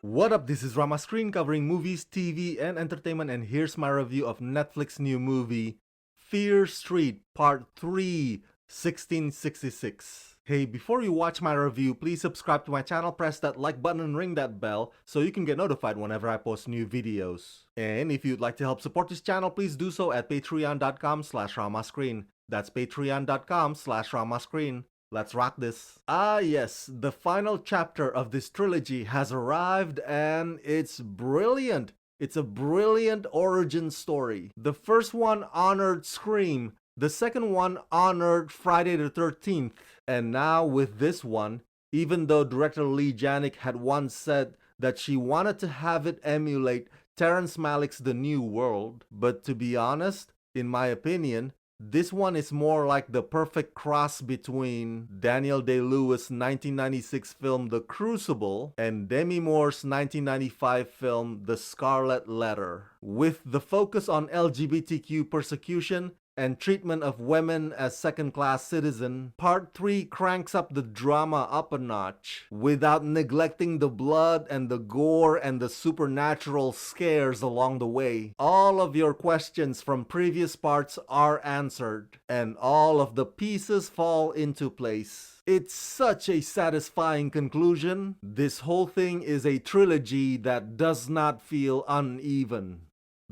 What up, this is Rama Screen covering movies, TV, and entertainment, and here's my review of Netflix's new movie, Fear Street Part 3, 1666. Hey, before you watch my review, please subscribe to my channel, press that like button, and ring that bell so you can get notified whenever I post new videos. And if you'd like to help support this channel, please do so at patreon.com/ramascreen. That's patreon.com/ramascreen. Let's rock this. Ah yes, the final chapter of this trilogy has arrived and it's brilliant. It's a brilliant origin story. The first one honored Scream, the second one honored Friday the 13th, and now with this one, even though director Leigh Janiak had once said that she wanted to have it emulate Terrence Malick's The New World, but to be honest, in my opinion, this one is more like the perfect cross between Daniel Day-Lewis' 1996 film The Crucible and Demi Moore's 1995 film The Scarlet Letter. With the focus on LGBTQ persecution and treatment of women as second-class citizens, Part 3 cranks up the drama up a notch without neglecting the blood and the gore and the supernatural scares along the way. All of your questions from previous parts are answered, and all of the pieces fall into place. It's such a satisfying conclusion. This whole thing is a trilogy that does not feel uneven.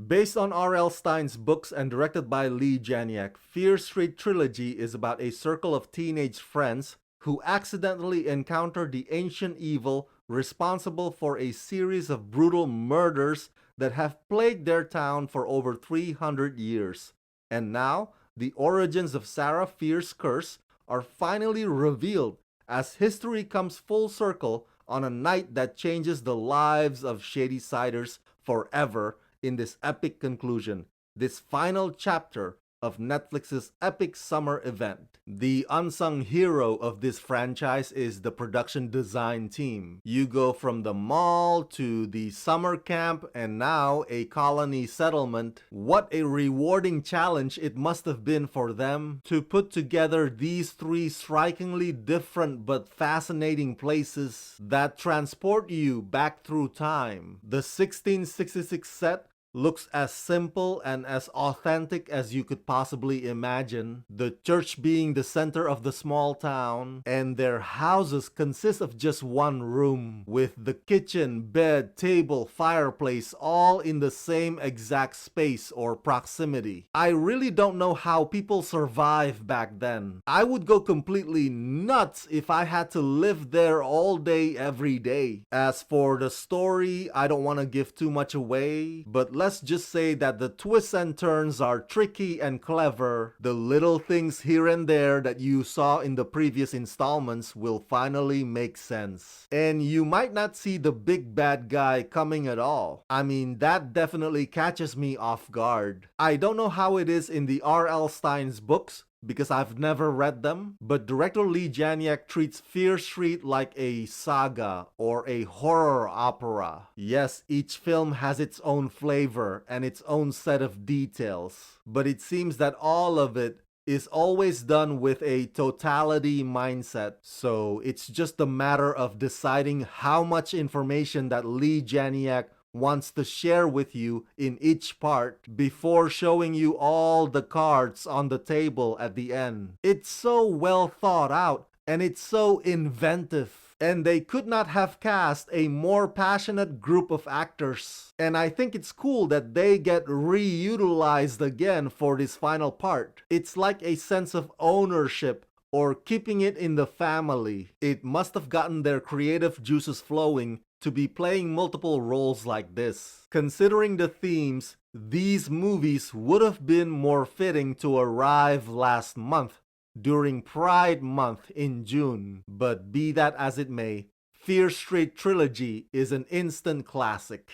Based on R.L. Stine's books and directed by Leigh Janiak, Fear Street Trilogy is about a circle of teenage friends who accidentally encounter the ancient evil responsible for a series of brutal murders that have plagued their town for over 300 years. And now, the origins of Sarah Fier's curse are finally revealed as history comes full circle on a night that changes the lives of Shadysiders forever in this epic conclusion, this final chapter of Netflix's epic summer event. The unsung hero of this franchise is the production design team. You go from the mall to the summer camp and now a colony settlement. What a rewarding challenge it must have been for them to put together these three strikingly different but fascinating places that transport you back through time. The 1666 set looks as simple and as authentic as you could possibly imagine, the church being the center of the small town, and their houses consist of just one room, with the kitchen, bed, table, fireplace all in the same exact space or proximity. I really don't know how people survived back then. I would go completely nuts if I had to live there all day every day. As for the story, I don't want to give too much away, but let's just say that the twists and turns are tricky and clever. The little things here and there that you saw in the previous installments will finally make sense. And you might not see the big bad guy coming at all. I mean, that definitely catches me off guard. I don't know how it is in the R.L. Stine's books, because I've never read them, but director Leigh Janiak treats Fear Street like a saga or a horror opera. Yes, each film has its own flavor and its own set of details, but it seems that all of it is always done with a totality mindset, so it's just a matter of deciding how much information that Leigh Janiak wants to share with you in each part before showing you all the cards on the table at the end. It's so well thought out and it's so inventive, and they could not have cast a more passionate group of actors. And I think it's cool that they get reutilized again for this final part. It's like a sense of ownership or keeping it in the family. It must have gotten their creative juices flowing to be playing multiple roles like this. Considering the themes, these movies would have been more fitting to arrive last month during Pride Month in June. But be that as it may, Fear Street Trilogy is an instant classic.